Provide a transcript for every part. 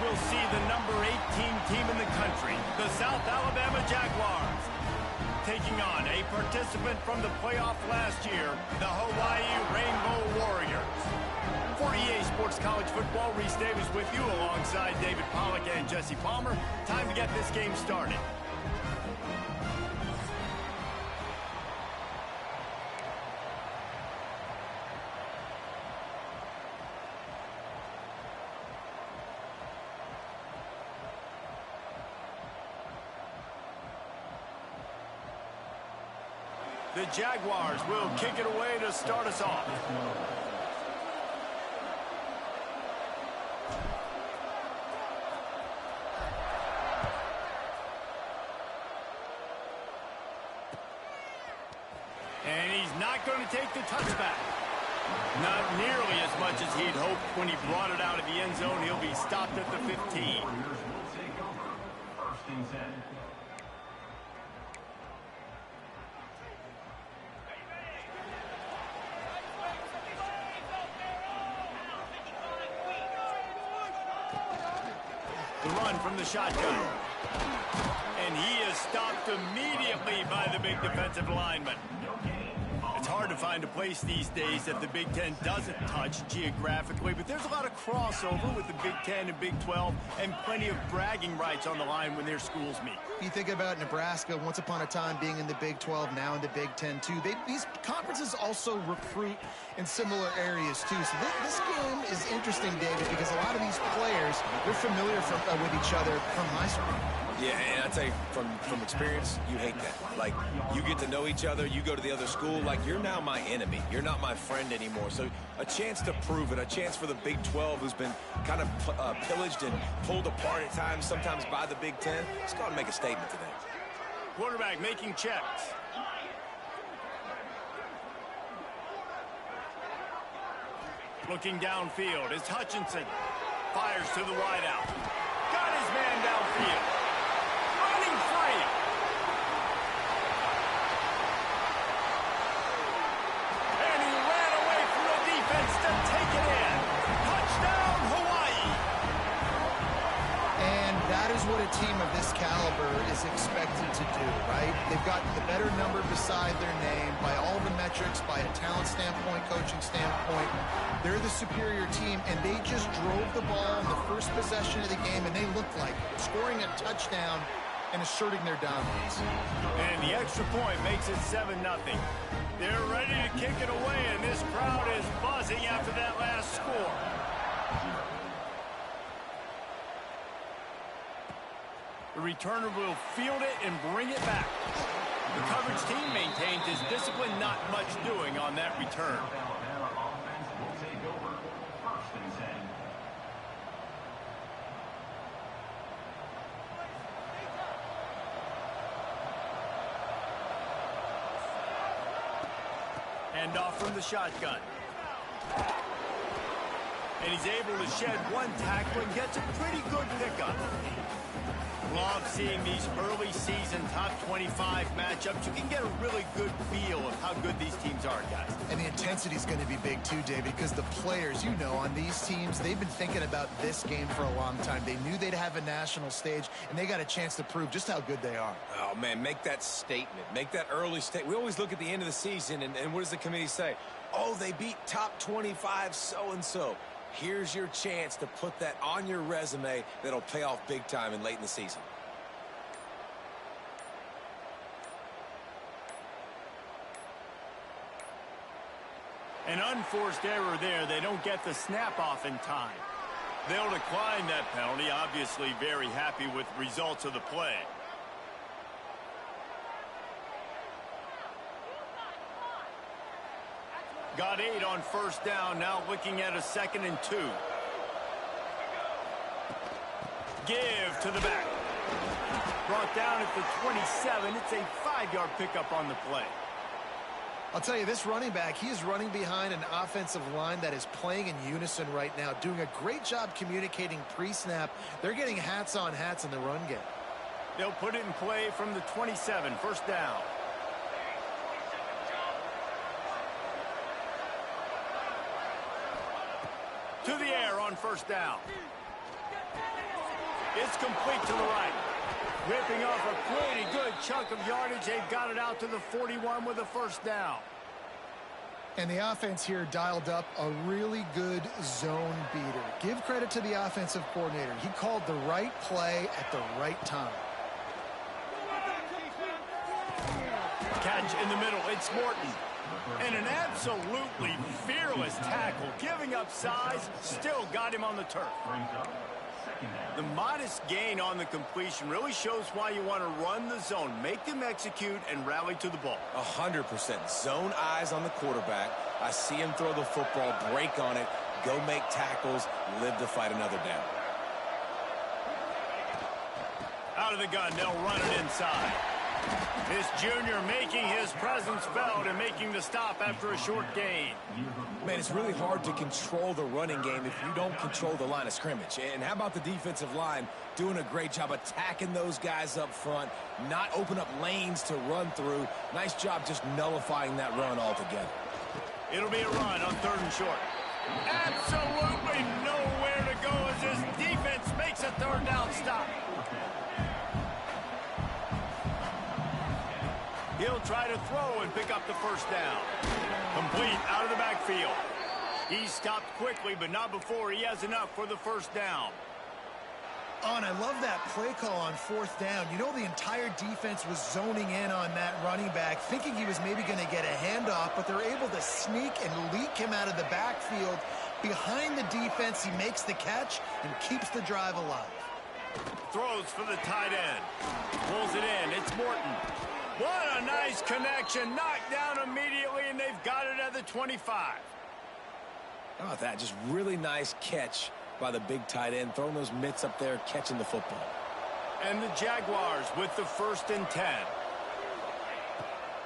we'll see the number 18 team in the country, the South Alabama Jaguars, taking on a participant from the playoff last year, the Hawaii Rainbow Warriors. For EA Sports College Football, Reese Davis with you alongside David Pollack and Jesse Palmer. Time to get this game started. The Jaguars will kick it away to start us off. And he's not going to take the touchback. Not nearly as much as he'd hoped when he brought it out of the end zone. He'll be stopped at the 15. The run from the shotgun. And he is stopped immediately by the big defensive lineman. It's hard to find a place these days that the Big Ten doesn't touch geographically, but there's a lot of crossover with the Big Ten and Big 12 and plenty of bragging rights on the line when their schools meet. You think about Nebraska once upon a time being in the Big 12, now in the Big 10 too. These conferences also recruit in similar areas too. So this game is interesting, David, because a lot of these players, they're familiar with each other from high school. Yeah, and I tell you, from experience, you hate that. Like, you get to know each other, you go to the other school, like, you're now my enemy. You're not my friend anymore. So a chance to prove it, a chance for the Big 12, who's been kind of pillaged and pulled apart at times, sometimes by the Big 10. Let's go out and make a statement today. Quarterback making checks. Looking downfield is Hutchinson. Fires to the wideout. Got his man downfield. Running free. And he ran away from the defense to take it in. Touchdown, Hawaii. And that is what a team of this caliber is expected to do, right? They've got the better number beside their name by all the metrics, by a talent standpoint, coaching standpoint. They're the superior team, and they just drove the ball in the first possession of the game, and they looked like scoring a touchdown and asserting their dominance. And the extra point makes it 7-0. They're ready to kick it away, and this crowd is buzzing after that last score. The returner will field it and bring it back. The coverage team maintains his discipline, not much doing on that return. Hand off from the shotgun. And he's able to shed one tackle and gets a pretty good pickup. Love seeing these early season top 25 matchups. You can get a really good feel of how good these teams are, guys. And the intensity is going to be big too, David, because the players, you know, on these teams, they've been thinking about this game for a long time. They knew they'd have a national stage, and they got a chance to prove just how good they are. Oh, man, make that statement. Make that early statement. We always look at the end of the season, and what does the committee say? Oh, they beat top 25 so-and-so. Here's your chance to put that on your resume that'll pay off big time and late in the season. An unforced error there. They don't get the snap off in time. They'll decline that penalty. Obviously very happy with results of the play. Got 8 on first down. Now looking at a 2nd and 2. Give to the back. Brought down at the 27. It's a 5-yard pickup on the play. I'll tell you, this running back, he is running behind an offensive line that is playing in unison right now, doing a great job communicating pre-snap. They're getting hats on hats in the run game. They'll put it in play from the 27, first down. To the air on first down. It's complete to the right. Ripping off a pretty good chunk of yardage. They've got it out to the 41 with a first down. And the offense here dialed up a really good zone beater. Give credit to the offensive coordinator. He called the right play at the right time. Catch in the middle. It's Morton. And an absolutely fearless tackle. Giving up size, still got him on the turf. The modest gain on the completion really shows why you want to run the zone. Make them execute and rally to the ball. 100%. Zone eyes on the quarterback. I see him throw the football, break on it, go make tackles, live to fight another down. Out of the gun, they'll run it inside. This junior making his presence felt and making the stop after a short gain. Man, it's really hard to control the running game if you don't control the line of scrimmage. And how about the defensive line doing a great job attacking those guys up front, not open up lanes to run through. Nice job just nullifying that run altogether. It'll be a run on 3rd and short. Absolutely nowhere to go as his defense makes a 3rd down stop. He'll try to throw and pick up the first down. Complete out of the backfield. He stopped quickly, but not before he has enough for the first down. Oh, and I love that play call on 4th down. You know, the entire defense was zoning in on that running back, thinking he was maybe going to get a handoff, but they're able to sneak and leak him out of the backfield. Behind the defense, he makes the catch and keeps the drive alive. Throws for the tight end. Pulls it in. It's Morton. What a nice connection. Knocked down immediately, and they've got it at the 25. How about that? Just really nice catch by the big tight end, throwing those mitts up there, catching the football. And the Jaguars with the 1st and 10.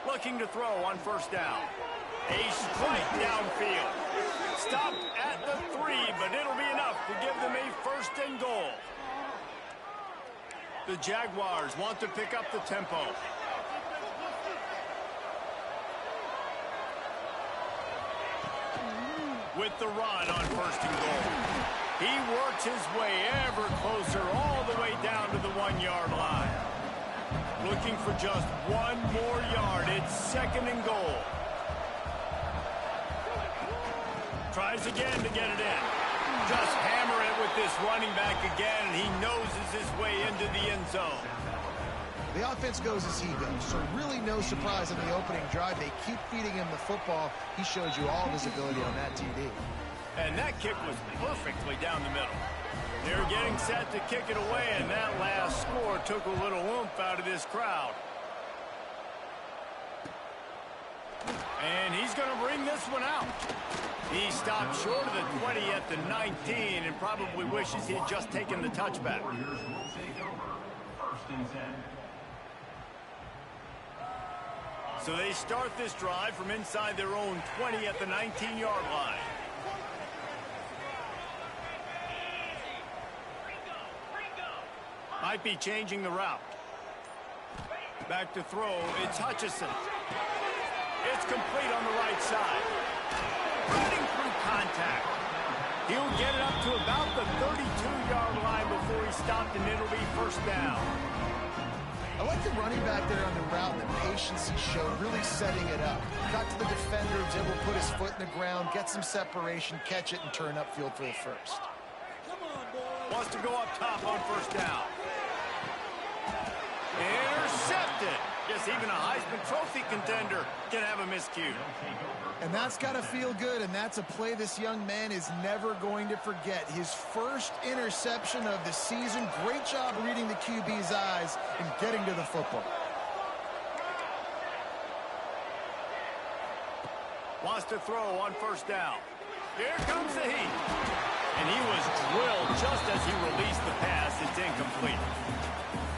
Looking to throw on 1st down. A strike downfield. Stopped at the 3, but it'll be enough to give them a 1st and goal. The Jaguars want to pick up the tempo. With the run on 1st and goal. He works his way ever closer all the way down to the 1-yard line. Looking for just 1 more yard. It's 2nd and goal. Tries again to get it in. Just hammer it with this running back again, and he noses his way into the end zone. The offense goes as he goes, so really no surprise in the opening drive. They keep feeding him the football. He shows you all of his ability on that TD. And that kick was perfectly down the middle. They're getting set to kick it away, and that last score took a little oomph out of this crowd. And he's going to bring this one out. He stopped short of the 20 at the 19 and probably wishes he had just taken the touchback. So they start this drive from inside their own 20 at the 19-yard line. Might be changing the route. Back to throw. It's Hutchinson. It's complete on the right side. Running through contact. He'll get it up to about the 32-yard line before he stopped, and it'll be 1st down. I like the running back there on the route and the patience he showed, really setting it up. Got to the defender, was able to put his foot in the ground, get some separation, catch it, and turn upfield for the 1st. Wants to go up top on 1st down. Intercepted. Yes, even a Heisman Trophy contender can have a miscue. And that's got to feel good, and that's a play this young man is never going to forget. His 1st interception of the season. Great job reading the QB's eyes and getting to the football. Wants to throw on 1st down. Here comes the heat. And he was drilled just as he released the pass. It's incomplete.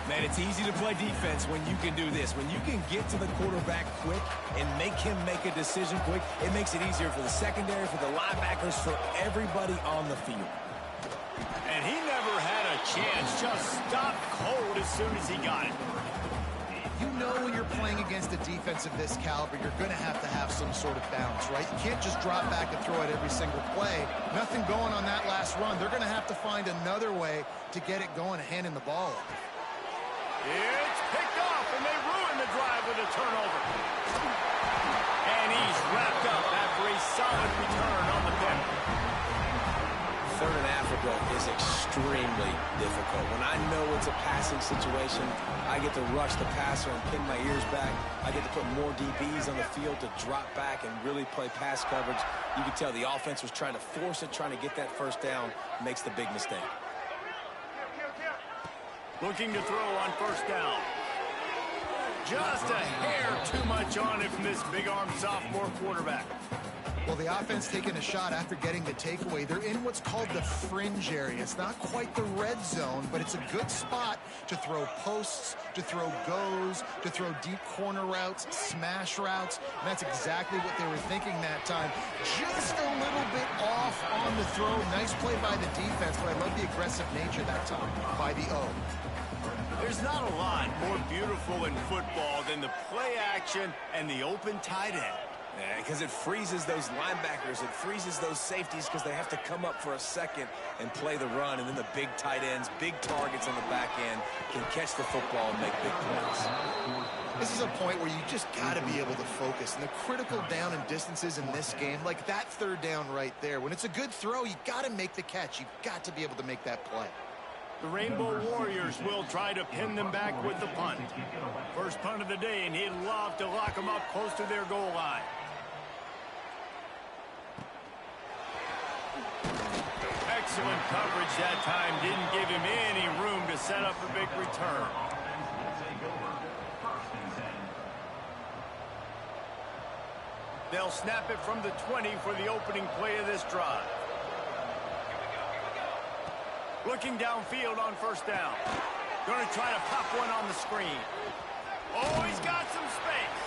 Man, it's easy to play defense when you can do this. When you can get to the quarterback quick and make him make a decision quick, it makes it easier for the secondary, for the linebackers, for everybody on the field. And he never had a chance. Just stopped cold as soon as he got it. You know when you're playing against a defense of this caliber, you're going to have some sort of balance, right? You can't just drop back and throw it every single play. Nothing going on that last run. They're going to have to find another way to get it going and handing the ball off. It's picked off, and they ruin the drive with a turnover. And he's wrapped up after a solid return on the penalty. Third in Africa is extremely difficult. When I know it's a passing situation, I get to rush the passer and pin my ears back. I get to put more DBs on the field to drop back and really play pass coverage. You can tell the offense was trying to force it, trying to get that first down, makes the big mistake. Looking to throw on first down. Just a hair too much on it from this big-armed sophomore quarterback. Well, the offense taking a shot after getting the takeaway. They're in what's called the fringe area. It's not quite the red zone, but it's a good spot to throw posts, to throw goes, to throw deep corner routes, smash routes. And that's exactly what they were thinking that time. Just a little bit off on the throw. Nice play by the defense, but I love the aggressive nature that time by the O. There's not a lot more beautiful in football than the play action and the open tight end. Yeah, because it freezes those linebackers. It freezes those safeties because they have to come up for a second and play the run. And then the big tight ends, big targets on the back end can catch the football and make big plays. This is a point where you just got to be able to focus. And the critical down and distances in this game, like that third down right there, when it's a good throw, you got to make the catch. You've got to be able to make that play. The Rainbow Warriors will try to pin them back with the punt. First punt of the day, and he'd love to lock them up close to their goal line. Excellent coverage that time. Didn't give him any room to set up a big return. They'll snap it from the 20 for the opening play of this drive. Looking downfield on first down. Going to try to pop one on the screen. Oh, he's got some space.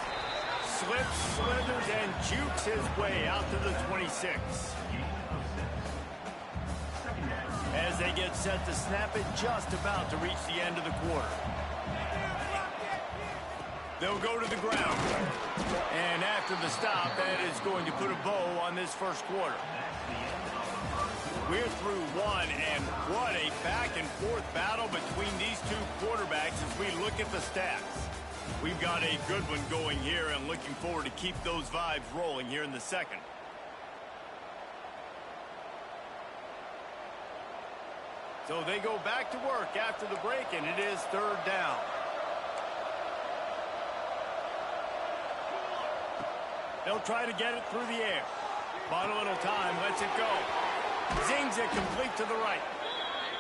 Slips, slithers, and jukes his way out to the 26. As they get set to snap it, just about to reach the end of the quarter. They'll go to the ground. And after the stop, that is going to put a bow on this first quarter. We're through one, and what a back-and-forth battle between these two quarterbacks as we look at the stats. We've got a good one going here and looking forward to keep those vibes rolling here in the second. So they go back to work after the break, and it is third down. They'll try to get it through the air. Bought a little time, lets it go. Zings it complete to the right.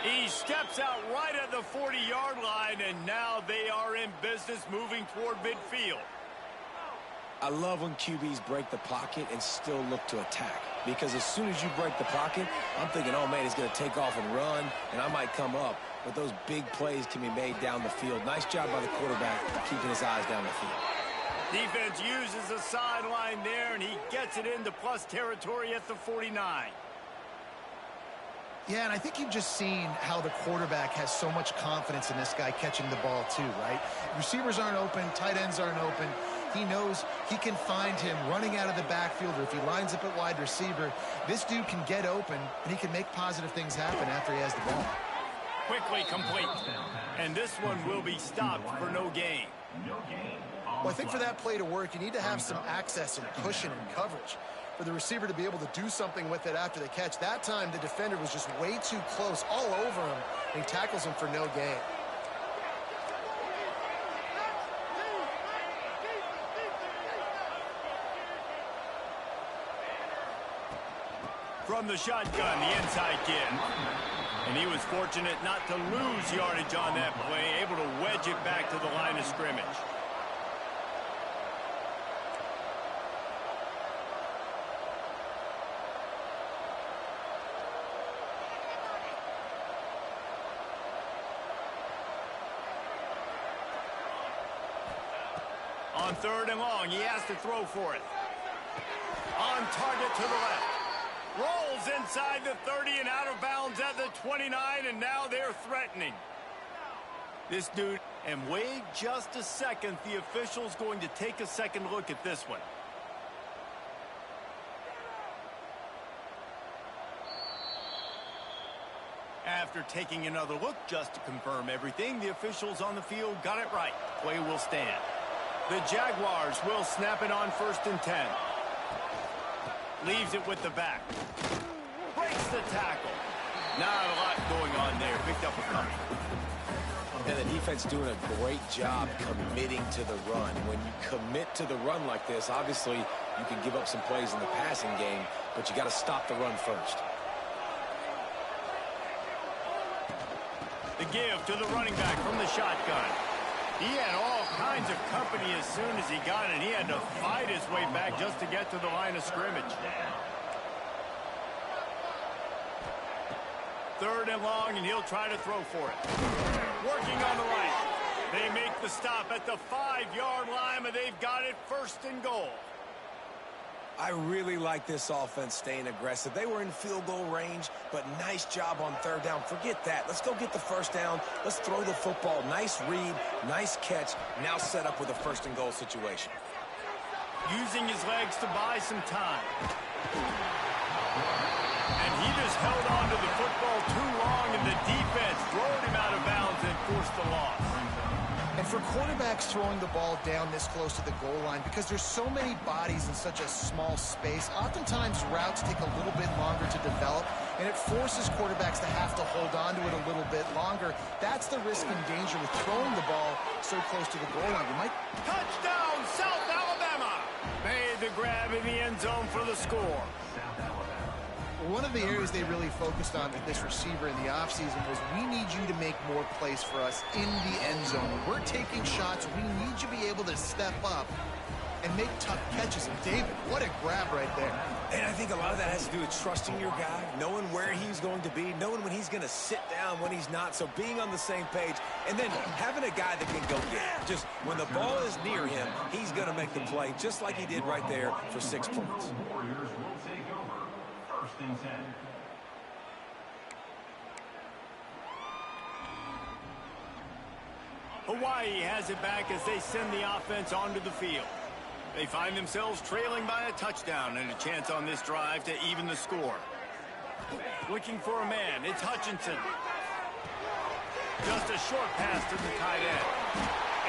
He steps out right at the 40-yard line, and now they are in business moving toward midfield. I love when QBs break the pocket and still look to attack. Because as soon as you break the pocket, I'm thinking, oh, man, he's going to take off and run, and I might come up. But those big plays can be made down the field. Nice job by the quarterback keeping his eyes down the field. Defense uses a sideline there, and he gets it into plus territory at the 49. Yeah, and I think you've just seen how the quarterback has so much confidence in this guy catching the ball too, right? Receivers aren't open, tight ends aren't open. He knows he can find him running out of the backfield, or if he lines up at wide receiver, this dude can get open, and he can make positive things happen after he has the ball. Quickly complete. And this one will be stopped for no gain. Well, I think for that play to work, you need to have some access and cushion and coverage for the receiver to be able to do something with it after the catch. That time, the defender was just way too close, all over him, and he tackles him for no gain. From the shotgun, the inside kid. And he was fortunate not to lose yardage on that play, able to wedge it back to the line of scrimmage. On third and long, he has to throw for it. On target to the left. Rolls inside the 30 and out of bounds at the 29, and now they're threatening. This dude, and wait just a second, the official's going to take a second look at this one. After taking another look just to confirm everything, the officials on the field got it right. Play will stand. The Jaguars will snap it on 1st and 10. Leaves it with the back. Breaks the tackle. Not a lot going on there. Picked up a couple. And the defense doing a great job committing to the run. When you commit to the run like this, obviously you can give up some plays in the passing game, but you got to stop the run first. The give to the running back from the shotgun. He had all kinds of company as soon as he got it. He had to fight his way back just to get to the line of scrimmage. 3rd and long, and he'll try to throw for it. Working on the right. They make the stop at the 5-yard line, but they've got it 1st and goal. I really like this offense staying aggressive. They were in field goal range, but nice job on 3rd down. Forget that. Let's go get the 1st down. Let's throw the football. Nice read, nice catch. Now set up with a 1st and goal situation. Using his legs to buy some time. And he just held on to the football too long, and the defense rolled him out of bounds and forced the loss. And for quarterbacks throwing the ball down this close to the goal line, because there's so many bodies in such a small space, oftentimes routes take a little bit longer to develop, and it forces quarterbacks to have to hold on to it a little bit longer. That's the risk and danger with throwing the ball so close to the goal line. You might... Touchdown, South Alabama! Made the grab in the end zone for the score. One of the areas they really focused on with this receiver in the offseason was, we need you to make more plays for us in the end zone. When we're taking shots, we need you to be able to step up and make tough catches. And David, what a grab right there. And I think a lot of that has to do with trusting your guy, knowing where he's going to be, knowing when he's going to sit down, when he's not. So being on the same page, and then having a guy that can go get it. Just when the ball is near him, he's going to make the play, just like he did right there for 6 points. Hawaii has it back as they send the offense onto the field. They find themselves trailing by a touchdown and a chance on this drive to even the score. Looking for a man, it's Hutchinson. Just a short pass to the tight end.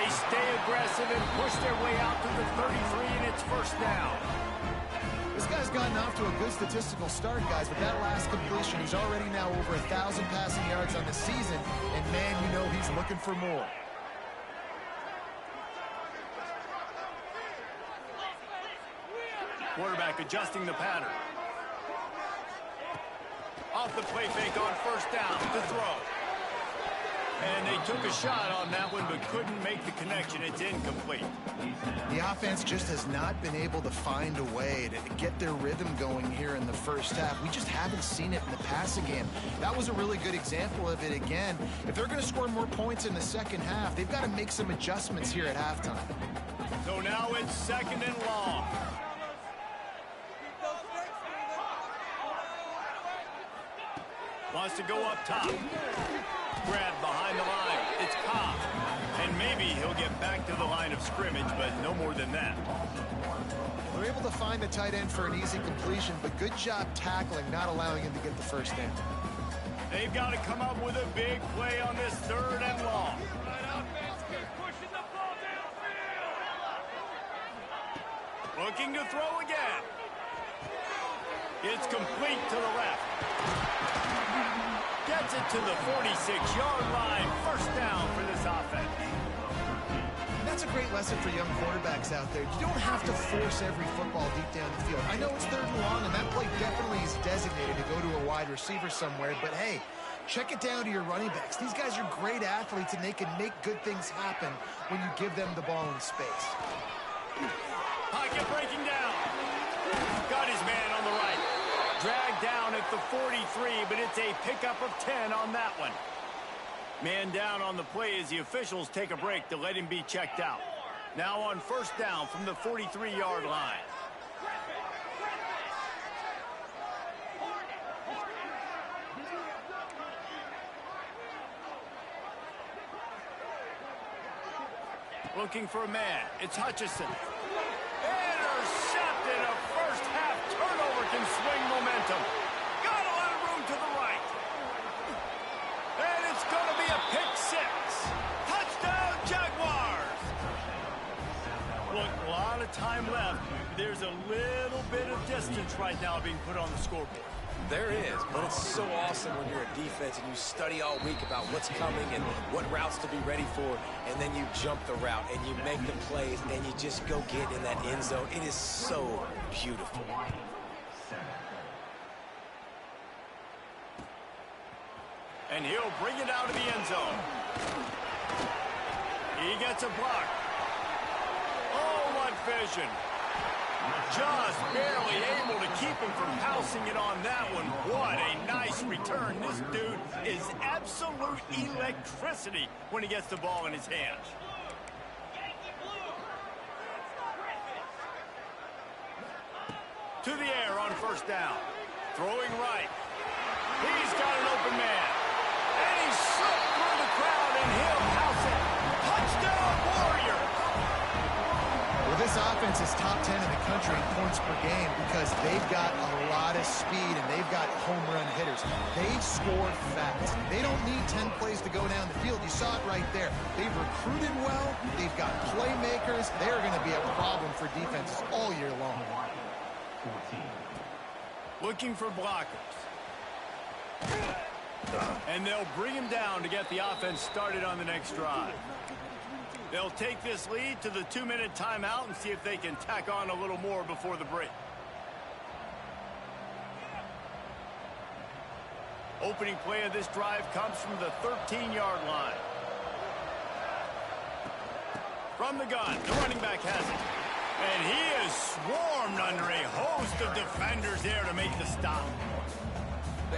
They stay aggressive and push their way out to the 33, and it's 1st down. This guy's gotten off to a good statistical start, guys, but that last completion, he's already now over 1,000 passing yards on the season, and man, you know he's looking for more. Quarterback adjusting the pattern. Off the play fake on 1st down to throw. And they took a shot on that one, but couldn't make the connection. It's incomplete. The offense just has not been able to find a way to get their rhythm going here in the 1st half. We just haven't seen it in the passing game. That was a really good example of it again. If they're going to score more points in the 2nd half, they've got to make some adjustments here at halftime. So now it's 2nd and long. Wants to go up top. Grab behind the line. It's Cobb. And maybe he'll get back to the line of scrimmage, but no more than that. They're able to find the tight end for an easy completion, but good job tackling, not allowing him to get the 1st down. They've got to come up with a big play on this 3rd and long. Looking to throw again. It's complete to the left. Gets it to the 46-yard line. 1st down for this offense. That's a great lesson for young quarterbacks out there. You don't have to force every football deep down the field. I know it's 3rd and long, and that play definitely is designated to go to a wide receiver somewhere, but hey, check it down to your running backs. These guys are great athletes, and they can make good things happen when you give them the ball in space. Pocket breaking down. Got his man on the right. Dragged down at the 43, but it's a pickup of 10 on that one. Man down on the play as the officials take a break to let him be checked out. Now on 1st down from the 43-yard line. Looking for a man. It's Hutchinson. Intercepted. A first-half turnover can swing momentum. Got a lot of room to the right. And it's going to be a pick six. Touchdown, Jaguars. Look, a lot of time left. There's a little bit of distance right now being put on the scoreboard. There is, but it's so awesome when you're a defense and you study all week about what's coming and what routes to be ready for, and then you jump the route and you make the plays and you just go get in that end zone. It is so beautiful. And he'll bring it out of the end zone. He gets a block. Oh, what vision. Just barely able to keep him from pouncing it on that one. What a nice return. This dude is absolute electricity when he gets the ball in his hands. To the air on first down. Throwing right. He's got an open man. And he slipped through the crowd and he'll pounce it. Touchdown, Warriors! Well, this offense is top 10 in the country in points per game because they've got a lot of speed and they've got home run hitters. They score fast. They don't need 10 plays to go down the field. You saw it right there. They've recruited well. They've got playmakers. They're going to be a problem for defenses all year long. Looking for blockers. And they'll bring him down to get the offense started on the next drive. They'll take this lead to the 2-minute timeout and see if they can tack on a little more before the break. Opening play of this drive comes from the 13-yard line. From the gun, the running back has it. And he is swarmed under a host of defenders there to make the stop.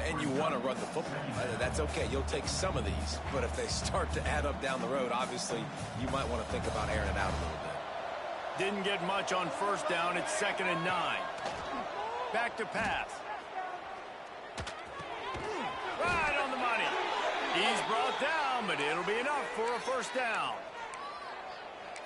And you want to run the football. That's okay. You'll take some of these. But if they start to add up down the road, obviously, you might want to think about airing it out a little bit. Didn't get much on first down. It's 2nd and 9. Back to pass. Right on the money. He's brought down, but it'll be enough for a first down.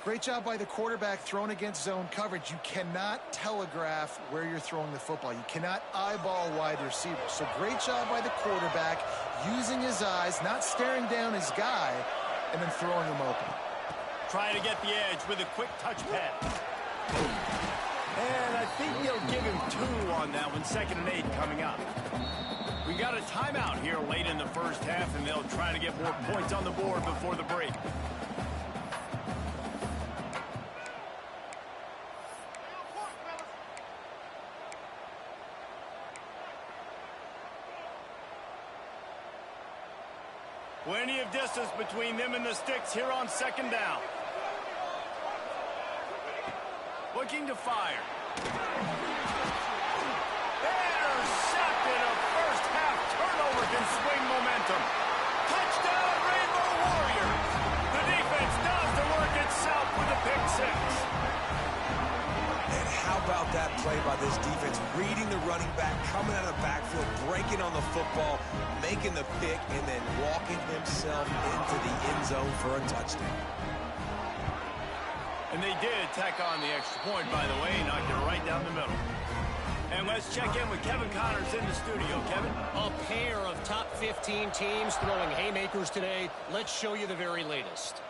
Great job by the quarterback throwing against zone coverage. You cannot telegraph where you're throwing the football. You cannot eyeball wide receivers. So great job by the quarterback using his eyes, not staring down his guy, and then throwing him open. Trying to get the edge with a quick touch pass. And I think he'll give him 2 on that one. 2nd and 8 coming up. We got a timeout here late in the first half, and they'll try to get more points on the board before the break. Plenty of distance between them and the sticks here on 2nd down. Looking to fire. Intercepted. A first-half turnover can swing momentum. Touchdown, Rainbow Warriors. The defense does the work itself with a pick six. And how about that play by this defense? Reading the running back, coming out of the backfield, breaking on the football, making the pick, and then walking himself into the end zone for a touchdown. And they did tack on the extra point, by the way, knocked it right down the middle. And let's check in with Kevin Connors in the studio. Kevin? A pair of top 15 teams throwing haymakers today. Let's show you the very latest.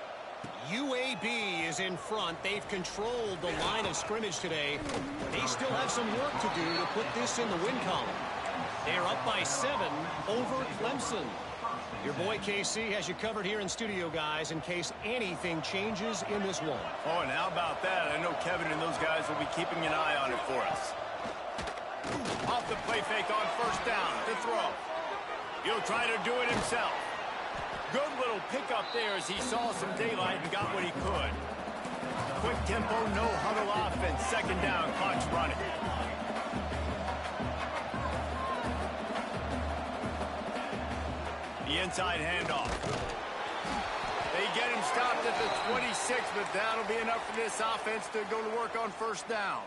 UAB is in front. They've controlled the line of scrimmage today. They still have some work to do to put this in the win column. They're up by 7 over Clemson. Your boy KC has you covered here in studio, guys, in case anything changes in this one. Oh, and how about that? I know Kevin and those guys will be keeping an eye on it for us. Off the play fake on first down to throw. He'll try to do it himself. Good little pickup there as he saw some daylight and got what he could. Quick tempo, no huddle offense. 2nd down, clock's running. The inside handoff. They get him stopped at the 26, but that'll be enough for this offense to go to work on first down.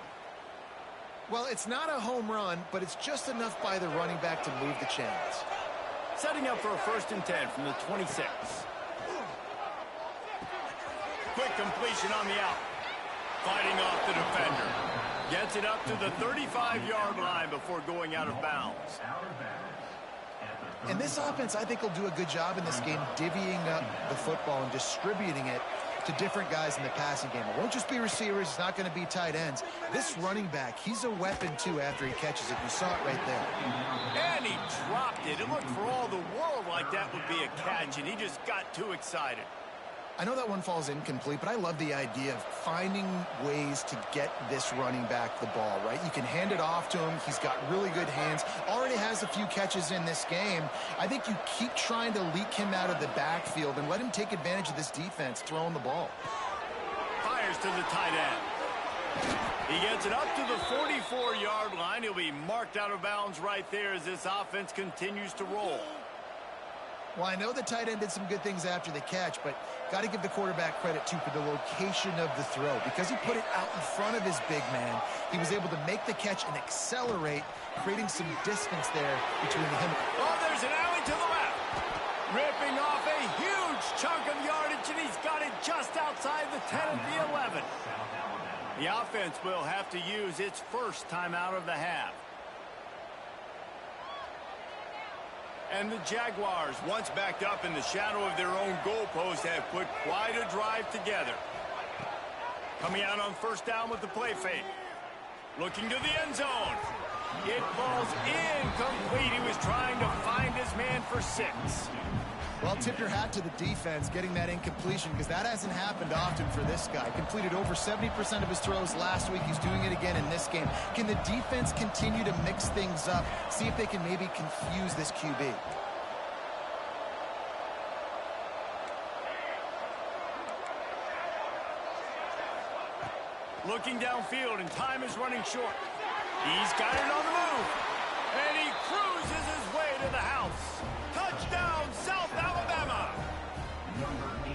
Well, it's not a home run, but it's just enough by the running back to move the chains. Setting up for a 1st and 10 from the 26. quick completion on the out. Fighting off the defender. Gets it up to the 35-yard line before going out of bounds. And this offense, I think, will do a good job in this game divvying up the football and distributing it to different guys in the passing game. It won't just be receivers. It's not going to be tight ends. This running back, he's a weapon, too, after he catches it. You saw it right there. And he dropped it. It looked for all the world like that would be a catch, and he just got too excited. I know that one falls incomplete, but I love the idea of finding ways to get this running back the ball, right? You can hand it off to him. He's got really good hands. Already has a few catches in this game. I think you keep trying to leak him out of the backfield and let him take advantage of this defense throwing the ball. Fires to the tight end. He gets it up to the 44-yard line. He'll be marked out of bounds right there as this offense continues to roll. Well, I know the tight end did some good things after the catch, but got to give the quarterback credit, too, for the location of the throw. Because he put it out in front of his big man, he was able to make the catch and accelerate, creating some distance there between him. Oh, there's an alley to the left. Ripping off a huge chunk of yardage, and he's got it just outside the 10 at the 11. The offense will have to use its first timeout of the half. And the Jaguars, once backed up in the shadow of their own goalpost, have put quite a drive together. Coming out on first down with the play fake. Looking to the end zone. It falls incomplete. He was trying to find his man for 6. Well, tip your hat to the defense getting that incompletion, because that hasn't happened often for this guy. Completed over 70% of his throws last week. He's doing it again in this game. Can the defense continue to mix things up? See if they can maybe confuse this QB. Looking downfield, and time is running short. He's got it on the move. And he cruises his way to the house. Touchdown, South Alabama.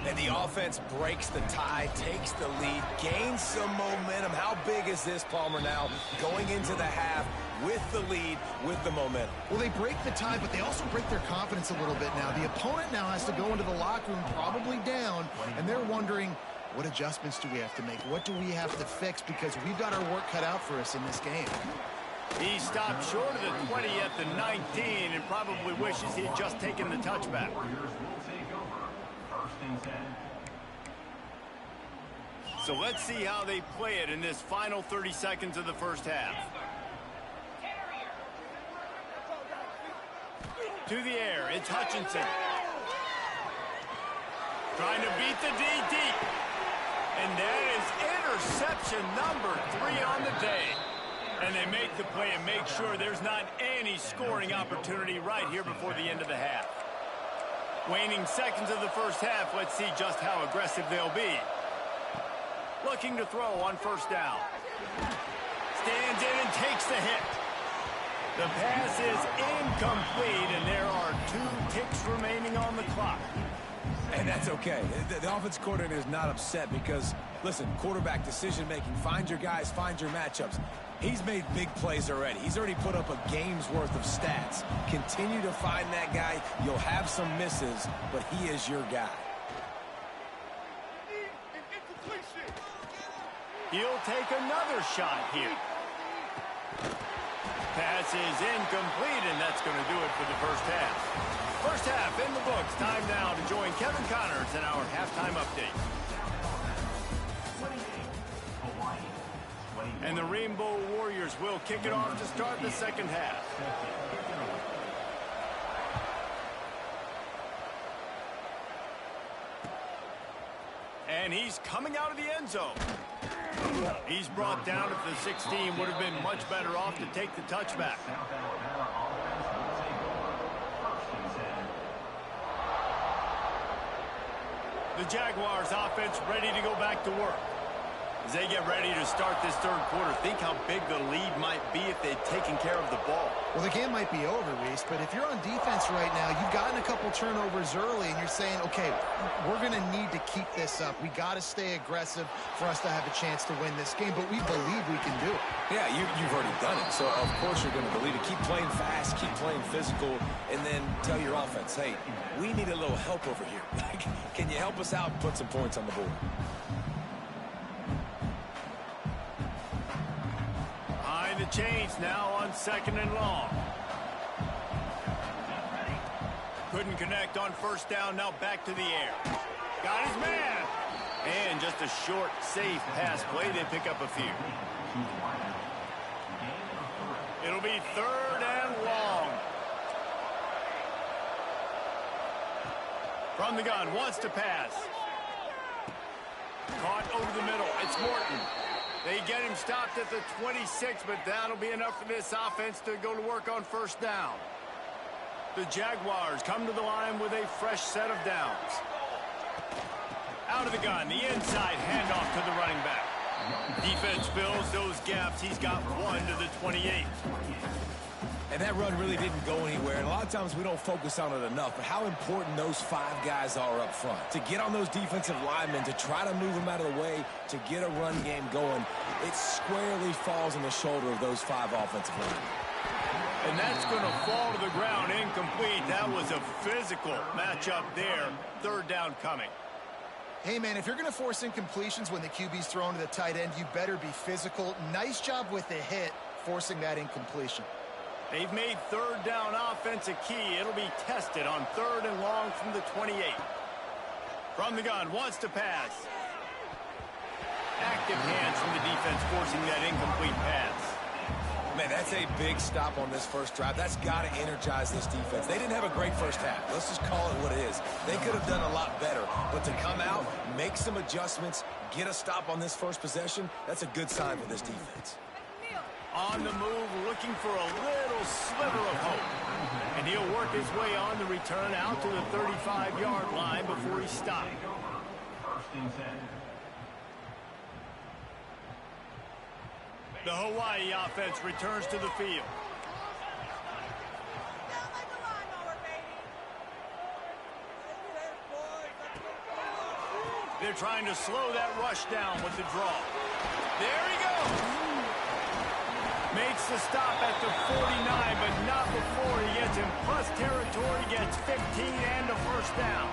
And the offense breaks the tie, takes the lead, gains some momentum. How big is this, Palmer, now going into the half with the lead, with the momentum? Well, they break the tie, but they also break their confidence a little bit now. The opponent now has to go into the locker room probably down, and they're wondering, what adjustments do we have to make? What do we have to fix? Because we've got our work cut out for us in this game. He stopped short of the 20 at the 19 and probably wishes he had just taken the touchback. So let's see how they play it in this final 30 seconds of the first half. To the air, it's Hutchinson. Trying to beat the D deep. And that is interception number 3 on the day. And they make the play and make sure there's not any scoring opportunity right here before the end of the half. Waning seconds of the first half, let's see just how aggressive they'll be. Looking to throw on first down. Stands in and takes the hit. The pass is incomplete, and there are 2 ticks remaining on the clock. And that's okay. The offense coordinator is not upset because, listen, quarterback decision-making, find your guys, find your matchups. He's made big plays already. He's already put up a game's worth of stats. Continue to find that guy. You'll have some misses, but he is your guy. He'll take another shot here. Pass is incomplete, and that's going to do it for the first half. First half in the books. Time now to join Kevin Connors in our halftime update. And the Rainbow Warriors will kick it off to start the second half. And he's coming out of the end zone. He's brought down at the 16. Would have been much better off to take the touchback. The Jaguars offense ready to go back to work. As they get ready to start this third quarter, think how big the lead might be if they'd taken care of the ball. Well, the game might be over, Reese, but if you're on defense right now, you've gotten a couple turnovers early, and you're saying, okay, we're going to need to keep this up. We got to stay aggressive for us to have a chance to win this game, but we believe we can do it. Yeah, you've already done it, so of course you're going to believe it. Keep playing fast, keep playing physical, and then tell your offense, hey, we need a little help over here. Can you help us out and put some points on the board? Behind the chains now on 2nd and long. Couldn't connect on first down, now back to the air. Got his man. And just a short, safe pass play. They pick up a few. It'll be 3rd and long. From the gun, wants to pass. Caught over the middle. It's Morton. They get him stopped at the 26, but that'll be enough for this offense to go to work on first down. The Jaguars come to the line with a fresh set of downs. Out of the gun, the inside handoff to the running back. Defense fills those gaps. He's got one to the 28. And that run really didn't go anywhere. And a lot of times we don't focus on it enough, but how important those 5 guys are up front. To get on those defensive linemen, to try to move them out of the way, to get a run game going, it squarely falls on the shoulder of those 5 offensive linemen. And that's going to fall to the ground incomplete. That was a physical matchup there. 3rd down coming. Hey, man, if you're going to force incompletions when the QB's thrown to the tight end, you better be physical. Nice job with the hit, forcing that incompletion. They've made 3rd down offense a key. It'll be tested on 3rd and long from the 28. From the gun, wants to pass. Active hands from the defense forcing that incomplete pass. Man, that's a big stop on this first drive. That's got to energize this defense. They didn't have a great first half. Let's just call it what it is. They could have done a lot better. But to come out, make some adjustments, get a stop on this first possession, that's a good sign for this defense. On the move, looking for a little sliver of hope. And he'll work his way on the return out to the 35-yard line before he stopped. The Hawaii offense returns to the field. They're trying to slow that rush down with the draw. There he goes. Makes the stop at the 49, but not before he gets in plus territory, gets 15 and a first down.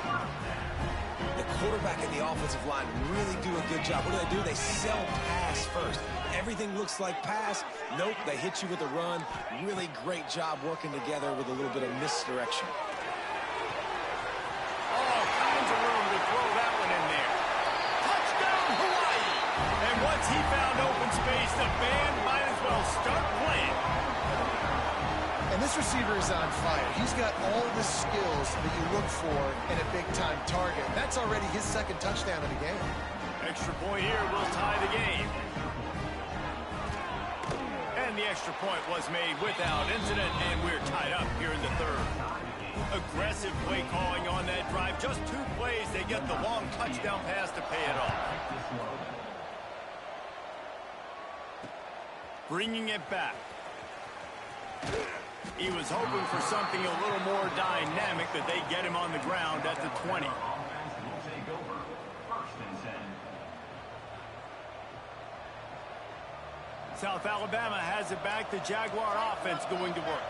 The quarterback and the offensive line really do a good job. What do? They sell pass first. Everything looks like pass. Nope, they hit you with a run. Really great job working together with a little bit of misdirection. All kinds of room to throw that one in there. Touchdown, Hawaii! And once he found open space, the band might as well start playing. And this receiver is on fire. He's got all the skills that you look for in a big-time target. That's already his 2nd touchdown of the game. Extra point here will tie the game. And the extra point was made without incident, and we're tied up here in the 3rd. Aggressive play calling on that drive. Just 2 plays, they get the long touchdown pass to pay it off. Bringing it back. He was hoping for something a little more dynamic, but they get him on the ground at the 20. South Alabama has it back. The Jaguar offense going to work.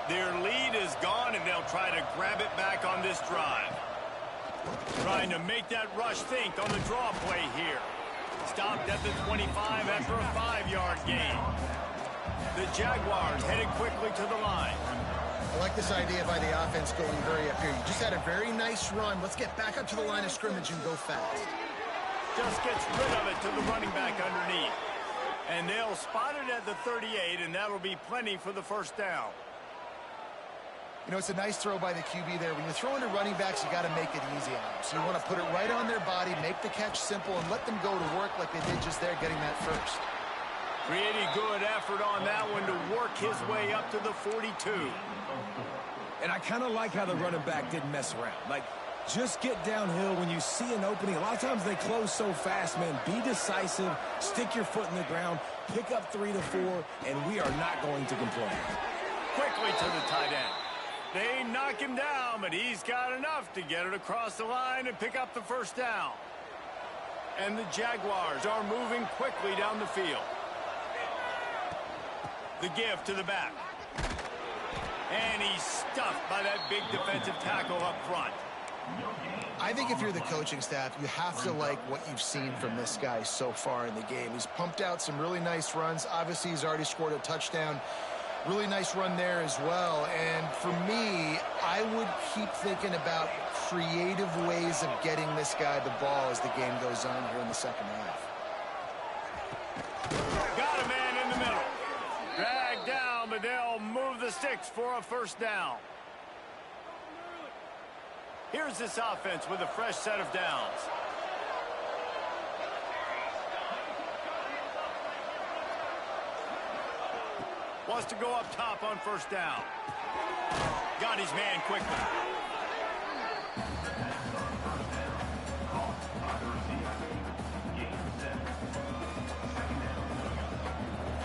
Their lead is gone, and they'll try to grab it back on this drive. Trying to make that rush think on the draw play here. Stopped at the 25 after a 5-yard gain. The Jaguars headed quickly to the line. I like this idea by the offense going very up here. You just had a very nice run. Let's get back up to the line of scrimmage and go fast. Just gets rid of it to the running back underneath. And they'll spot it at the 38, and that'll be plenty for the first down. You know, it's a nice throw by the QB there. When you're throwing to running backs, you got to make it easy on them. So you want to put it right on their body, make the catch simple, and let them go to work like they did just there, getting that first. Pretty good effort on that one to work his way up to the 42. And I kind of like how the running back didn't mess around. Like, Just get downhill when you see an opening. A lot of times they close so fast, man. Be decisive, stick your foot in the ground, pick up 3 to 4, and we are not going to complain. Quickly to the tight end. They knock him down, but he's got enough to get it across the line and pick up the first down. And the Jaguars are moving quickly down the field. The give to the back. And he's stuffed by that big defensive tackle up front. I think if you're the coaching staff, you have to like what you've seen from this guy so far in the game. He's pumped out some really nice runs. Obviously, he's already scored a touchdown. Really nice run there as well. And for me, I would keep thinking about creative ways of getting this guy the ball as the game goes on here in the second half. Got a man in the middle. Dragged down, but they'll move the sticks for a first down. Here's this offense with a fresh set of downs. Wants to go up top on first down. Got his man quickly.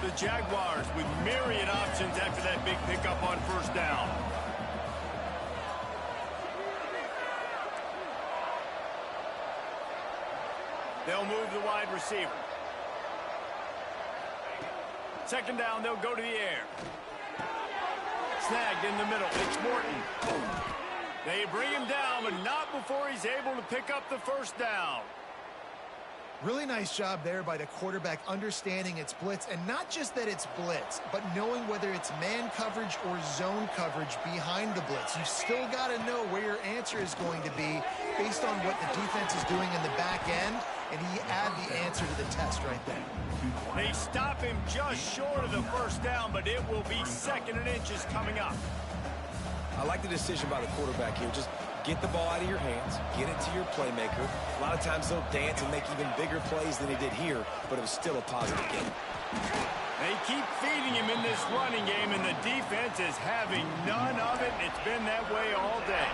The Jaguars with myriad options after that big pickup on first down. They'll move the wide receiver. Second down, they'll go to the air. Snagged in the middle. It's Morton. They bring him down, but not before he's able to pick up the first down. Really nice job there by the quarterback understanding it's blitz, and not just that it's blitz, but knowing whether it's man coverage or zone coverage behind the blitz. You've still got to know where your answer is going to be based on what the defense is doing in the back end, and he add the answer to the test right there. They stop him just short of the first down, but it will be second and inches coming up. I like the decision by the quarterback here. Just get the ball out of your hands, get it to your playmaker. A lot of times they'll dance and make even bigger plays than he did here, but it was still a positive game. They keep feeding him in this running game, and the defense is having none of it, and it's been that way all day.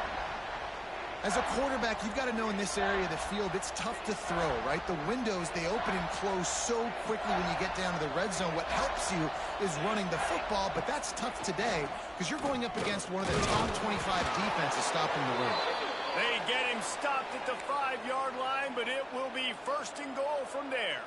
As a quarterback, you've got to know in this area of the field, it's tough to throw, right? The windows, they open and close so quickly when you get down to the red zone. What helps you is running the football, but that's tough today because you're going up against one of the top 25 defenses stopping the run. They get him stopped at the 5-yard line, but it will be first and goal from there.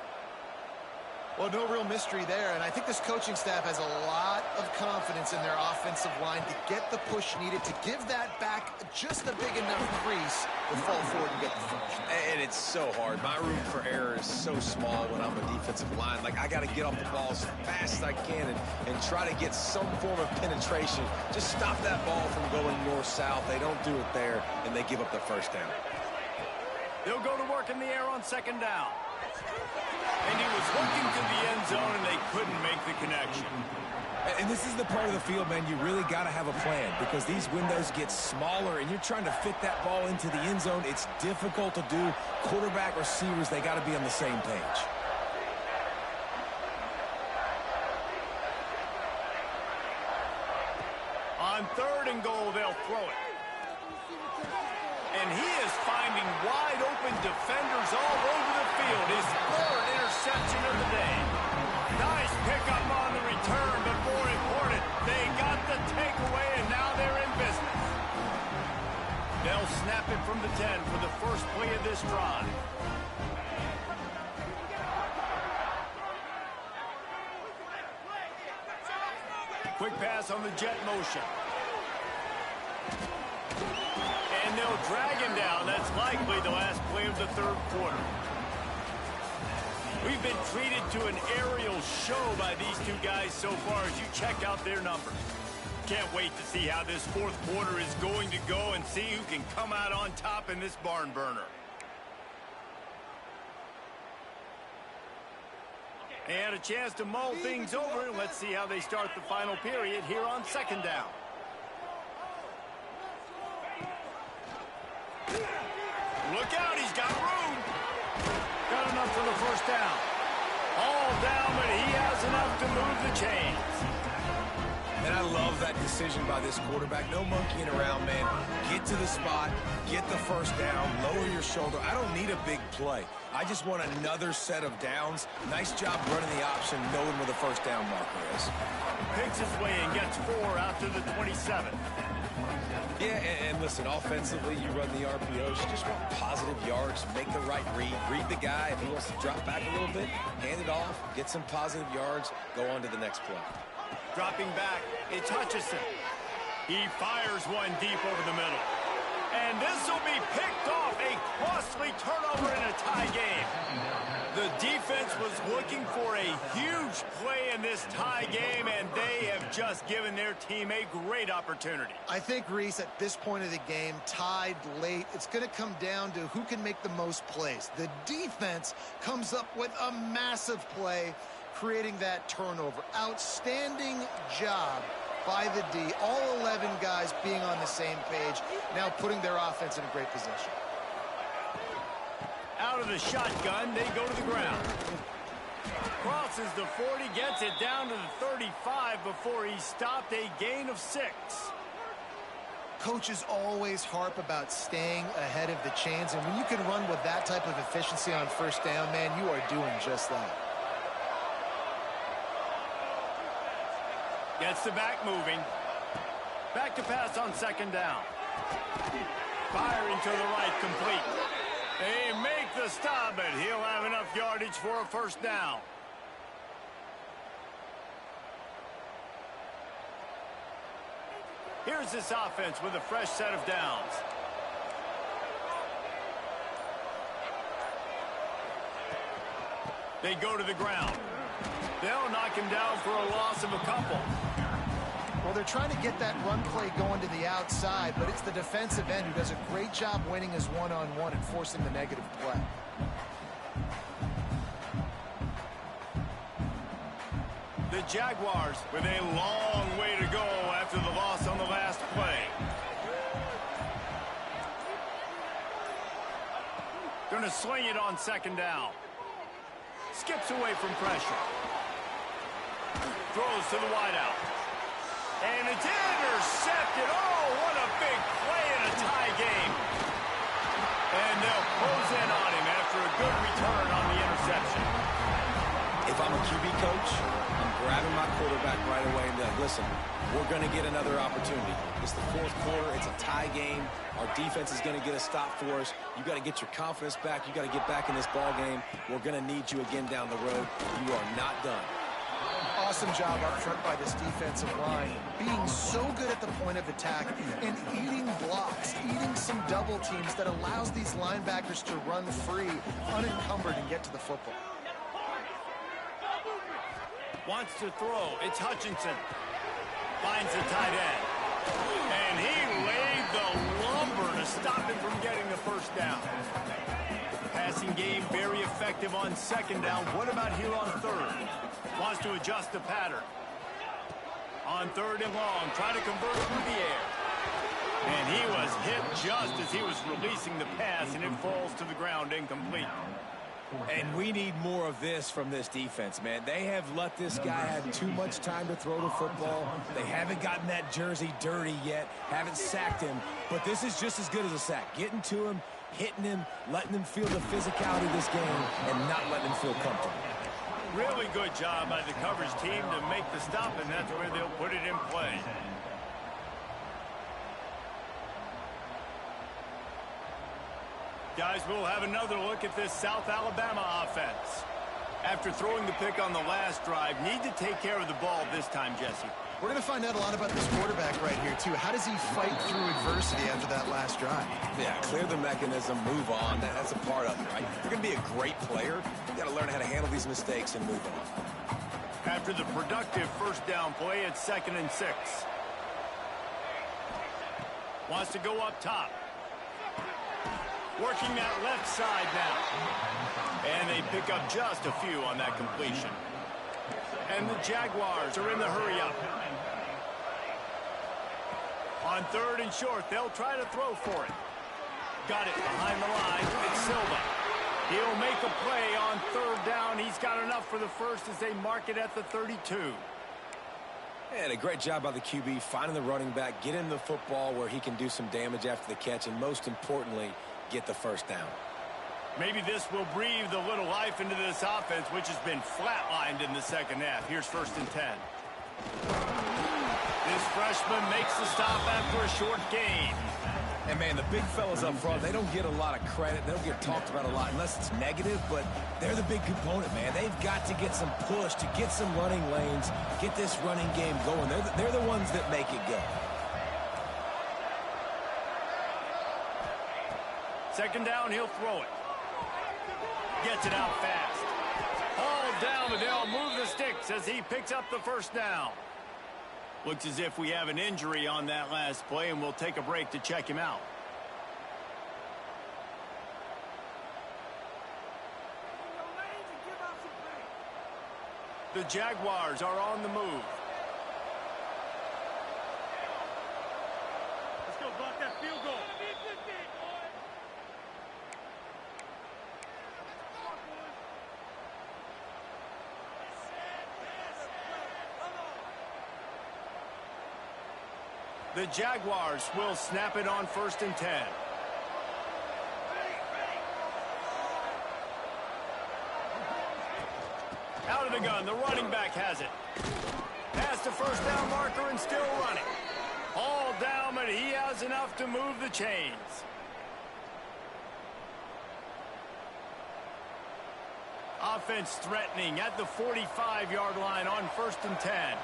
Well, no real mystery there, and I think this coaching staff has a lot of confidence in their offensive line to get the push needed, to give that back just a big enough crease to fall forward and get the first. And it's so hard. My room for error is so small when I'm a defensive line. Like, I got to get off the ball as fast as I can and try to get some form of penetration. Just stop that ball from going north-south. They don't do it there, and they give up the first down. They'll go to work in the air on second down. And he was looking to the end zone, and they couldn't make the connection. And this is the part of the field, man, you really got to have a plan because these windows get smaller, and you're trying to fit that ball into the end zone. It's difficult to do. Quarterback, receivers, they got to be on the same page. On third and goal, they'll throw it. And he is finding wide-open defenders all over the field. His third interception of the day. Nice pickup on the return, but more important, they got the takeaway, and now they're in business. They'll snap it from the 10 for the first play of this drive. Quick pass on the jet motion. And they'll drag him down. That's likely the last play of the third quarter. We've been treated to an aerial show by these two guys so far as you check out their numbers. Can't wait to see how this fourth quarter is going to go and see who can come out on top in this barn burner. And a chance to mull things over, and let's see how they start the final period here on second down. Look out, he's got room. Got enough for the first down. All down, but he has enough to move the chains. And I love that decision by this quarterback. No monkeying around, man. Get to the spot, get the first down, lower your shoulder. I don't need a big play. I just want another set of downs. Nice job running the option, knowing where the first down marker is. Picks his way and gets 4 after the 27. Yeah, and listen, offensively, you run the RPOs. You just want positive yards, make the right read. Read the guy. If he wants to drop back a little bit, hand it off, get some positive yards, go on to the next play. Dropping back, it's Hutchinson. He fires one deep over the middle. And this will be picked off. A costly turnover in a tie game. The defense was looking for a huge play in this tie game, and they have just given their team a great opportunity. I think, Reese, at this point of the game, tied late, it's going to come down to who can make the most plays. The defense comes up with a massive play, creating that turnover. Outstanding job by the D. All 11 guys being on the same page, now putting their offense in a great position. Out of the shotgun, they go to the ground. Crosses the 40, gets it down to the 35 before he stopped, a gain of 6. Coaches always harp about staying ahead of the chains, and when you can run with that type of efficiency on first down, man, you are doing just that. Gets the back moving. Back to pass on second down. Firing to the right, complete. They make the stop, but he'll have enough yardage for a first down. Here's this offense with a fresh set of downs. They go to the ground. They'll knock him down for a loss of a couple. Well, they're trying to get that run play going to the outside, but it's the defensive end who does a great job winning his one-on-one and forcing the negative play. The Jaguars with a long way to go after the loss on the last play. Going to sling it on second down. Skips away from pressure. Throws to the wideout. And it's intercepted. Oh, what a big play in a tie game. And they'll close in on him after a good return on the interception. If I'm a QB coach, I'm grabbing my quarterback right away and be like, listen, we're going to get another opportunity. It's the fourth quarter. It's a tie game. Our defense is going to get a stop for us. You got to get your confidence back. You got to get back in this ball game. We're going to need you again down the road. You are not done. Awesome job up front by this defensive line, being so good at the point of attack and eating blocks, eating some double teams that allows these linebackers to run free, unencumbered, and get to the football. Wants to throw. It's Hutchinson. Finds the tight end. And he laid the lumber to stop him from getting the first down. Passing game very effective on second down. What about here on third? Wants to adjust the pattern. On third and long, trying to convert through the air. And he was hit just as he was releasing the pass, and it falls to the ground incomplete. And we need more of this from this defense, man. They have let this guy have too much time to throw the football. They haven't gotten that jersey dirty yet, haven't sacked him. But this is just as good as a sack. Getting to him, hitting him, letting him feel the physicality of this game, and not letting him feel comfortable. Really good job by the coverage team to make the stop, and that's where they'll put it in play. Guys, we'll have another look at this South Alabama offense. After throwing the pick on the last drive, need to take care of the ball this time, Jesse. We're going to find out a lot about this quarterback right here, too. How does he fight through adversity after that last drive? Yeah, clear the mechanism, move on. That's a part of it, right? If you're going to be a great player, you got to learn how to handle these mistakes and move on. After the productive first down play, it's 2nd and 6. Wants to go up top. Working that left side now. And they pick up just a few on that completion. And the Jaguars are in the hurry-up. On third and short, they'll try to throw for it. Got it behind the line. It's Silva. He'll make a play on third down. He's got enough for the first as they mark it at the 32. And a great job by the QB finding the running back, getting the football where he can do some damage after the catch, and most importantly, get the first down. Maybe this will breathe a little life into this offense, which has been flatlined in the second half. Here's 1st and 10. This freshman makes the stop after a short gain. And, man, the big fellas up front, they don't get a lot of credit. They don't get talked about a lot unless it's negative, but they're the big component, man. They've got to get some push, to get some running lanes, get this running game going. They're the ones that make it go. 2nd down, he'll throw it. Gets it out fast. Hauled down, but they'll move the sticks as he picks up the 1st down. Looks as if we have an injury on that last play, and we'll take a break to check him out. The Jaguars are on the move. Let's go block that field goal. The Jaguars will snap it on 1st and 10. Out of the gun, the running back has it. Past the 1st down marker and still running. All down, but he has enough to move the chains. Offense threatening at the 45-yard line on 1st and 10.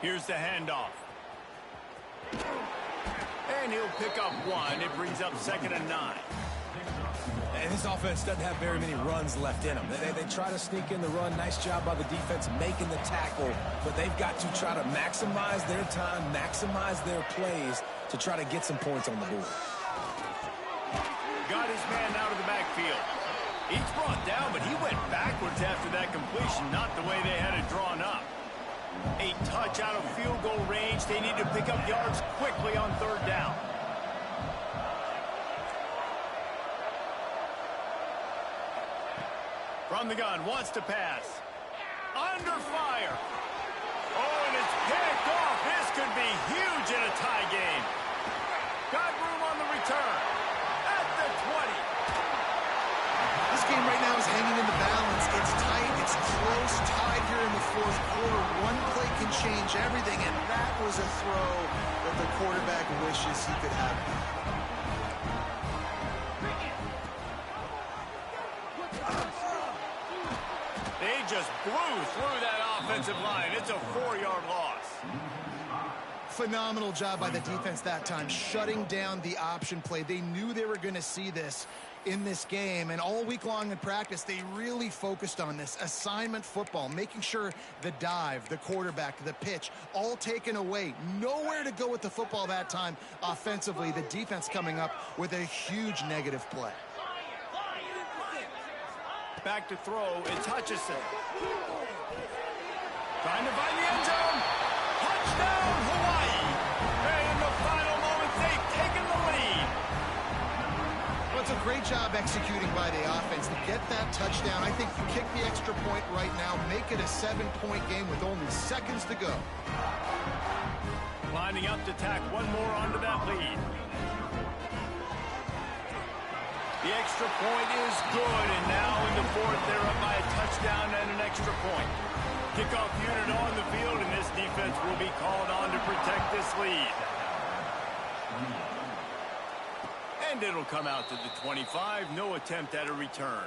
Here's the handoff. And he'll pick up 1. It brings up 2nd and 9. And this offense doesn't have very many runs left in them. They try to sneak in the run. Nice job by the defense making the tackle. But they've got to try to maximize their time, maximize their plays to try to get some points on the board. Got his man out of the backfield. He's brought down, but he went backwards after that completion, not the way they had it drawn up. A touch out of field goal range. They need to pick up yards quickly on 3rd down. From the gun, wants to pass. Under fire. Oh, and it's picked off. This could be huge in a tie game. Got room on the return. At the 20. This game right now is hanging in the balance. It's tight. It's close. Tied here in the 4th quarter. One play can change everything, and that was a throw that the quarterback wishes he could have. They just blew through that offensive line. It's a 4-yard loss. Phenomenal job by the defense that time, shutting down the option play. They knew they were going to see this in this game, and all week long in practice, they really focused on this assignment football, making sure the dive, the quarterback, the pitch, all taken away. Nowhere to go with the football that time offensively. The defense coming up with a huge negative play. Back to throw, it's Hutchinson. Trying to find the end zone. Touchdown, Hawaii. And in the final moments, they've taken the lead. Well, it's a great job executing by the offense to get that touchdown. I think you kick the extra point right now, make it a 7-point game with only seconds to go. Lining up to tack one more onto that lead. The extra point is good, and now in the 4th, they're up by a touchdown and an extra point. Kickoff unit on the field, and this defense will be called on to protect this lead. And it'll come out to the 25. No attempt at a return.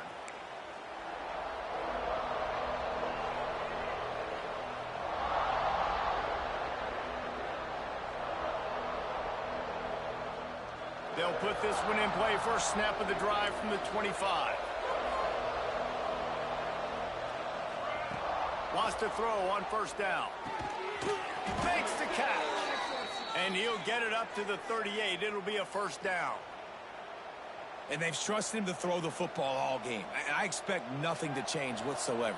They'll put this one in play. First snap of the drive from the 25. Wants to throw on 1st down. Makes the catch. And he'll get it up to the 38. It'll be a 1st down. And they've trusted him to throw the football all game. I expect nothing to change whatsoever.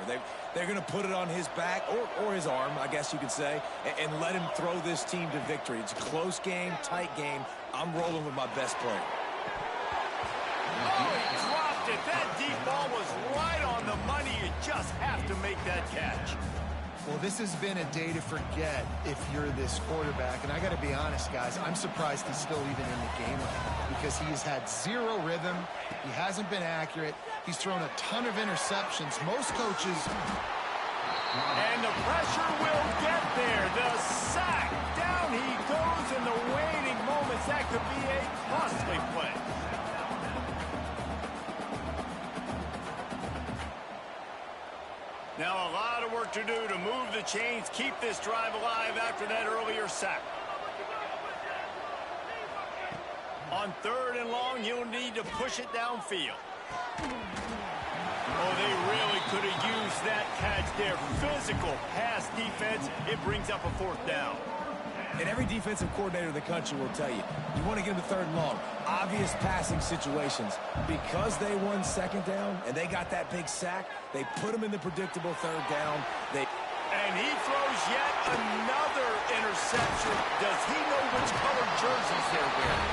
They're going to put it on his back, or his arm, I guess you could say, and let him throw this team to victory. It's a close game, tight game. I'm rolling with my best player. Oh, he dropped it. That deep ball was right on the money. just have to make that catch. Well, this has been a day to forget if you're this quarterback. And I got to be honest, guys, I'm surprised he's still even in the game right now because he has had zero rhythm. He hasn't been accurate. He's thrown a ton of interceptions. Most coaches... And the pressure will get there. The sack. Down he goes in the waiting moments. That could be a costly play. Now a lot of work to do to move the chains, keep this drive alive after that earlier sack. On 3rd and long, you'll need to push it downfield. Oh, they really could have used that catch there. Physical pass defense. It brings up a 4th down. And every defensive coordinator in the country will tell you, you want to get them to 3rd and long. Obvious passing situations. Because they won 2nd down and they got that big sack, they put them in the predictable 3rd down. And he throws yet another interception. Does he know which color jerseys they're wearing?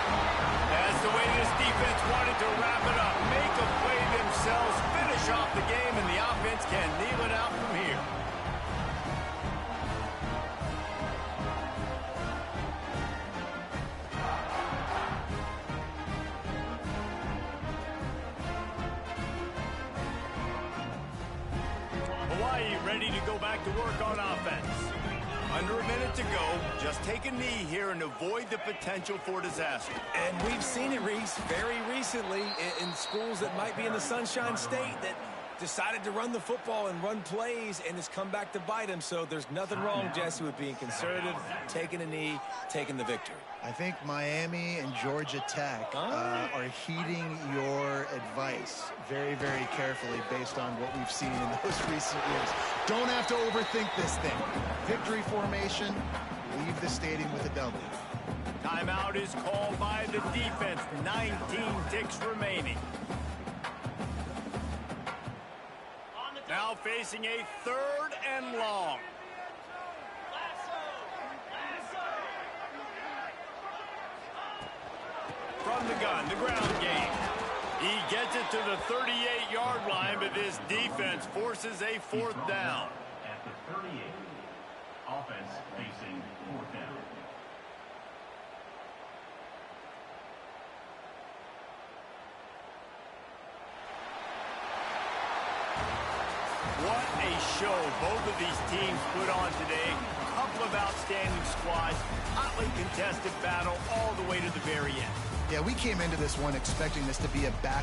That's the way this defense wanted to wrap it up. Make a play themselves, finish off the game, and the offense can kneel it out from here. Hawaii ready to go back to work on offense. Under a minute to go. Just take a knee here and avoid the potential for disaster. And we've seen it, Reese, very recently in schools that might be in the Sunshine State that decided to run the football and run plays, and it's come back to bite him. So there's nothing wrong, Jesse, with being conservative, taking a knee, taking the victory. I think Miami and Georgia Tech are heeding your advice very, very carefully based on what we've seen in those recent years. Don't have to overthink this thing. Victory formation, leave the stadium with a W. Timeout is called by the defense. 19 ticks remaining. Now facing a 3rd and long. From the gun, the ground game. He gets it to the 38-yard line, but this defense forces a 4th down. At the 38, offense facing 4th down. What a show both of these teams put on today. A couple of outstanding squads, hotly contested battle all the way to the very end. Yeah, we came into this one expecting this to be a back